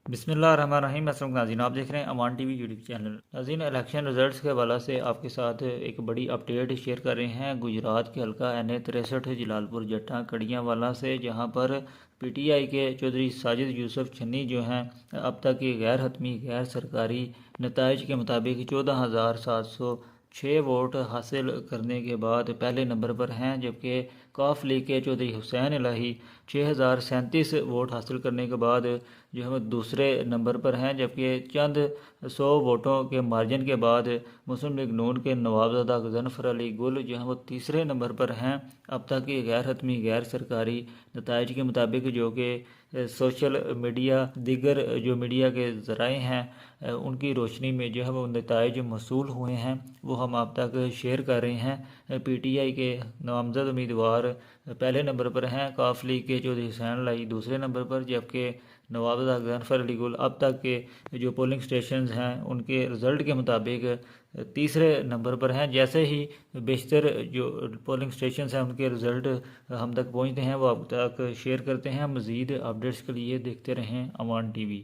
बिस्मिल्लाहिर्रहमानिर्रहीम। अस्सलाम नाज़रीन, आप देख रहे हैं अमान टीवी यूट्यूब चैनल। नाज़रीन, इलेक्शन रिजल्ट्स के हवाले से आपके साथ एक बड़ी अपडेट शेयर कर रहे हैं गुजरात के हल्का NA 63 जलालपुर जट्टा कड़ियाँवाला से, जहां पर PTI के चौधरी साजिद यूसुफ छन्नी जो हैं अब तक की गैर हतमी गैर सरकारी नताइज के मुताबिक 14,706 वोट हासिल करने के बाद पहले नंबर पर हैं, जबकि काफ लीग के चौधरी हुसैन इलाही 6,037 वोट हासिल करने के बाद जो है वो दूसरे नंबर पर हैं, जबकि चंद 100 वोटों के मार्जिन के बाद मुस्लिम लीग नून के नवाबजादा गजनफर अली गुल जो है वो तीसरे नंबर पर हैं अब तक की गैर हतमी गैर सरकारी नताइज के मुताबिक, जो कि सोशल मीडिया दीगर जो मीडिया के ज़राए हैं उनकी रोशनी में जो है वो नताइज मौसूल हुए हैं, वो हम आप तक शेयर कर रहे हैं। PTI के नामजद उम्मीदवार पहले नंबर पर हैं, काफ लीग के चौधरी हुसैन लाई दूसरे नंबर पर, जबकि नवाबजादा गजनफर अली गुल अब तक के जो पोलिंग स्टेशन हैं उनके रिज़ल्ट के मुताबिक तीसरे नंबर पर हैं। जैसे ही बेशतर जो पोलिंग स्टेशन हैं उनके रिज़ल्ट हम तक पहुंचते हैं वो आप तक शेयर करते हैं। मज़ीद अपडेट्स के लिए देखते रहें अमान TV।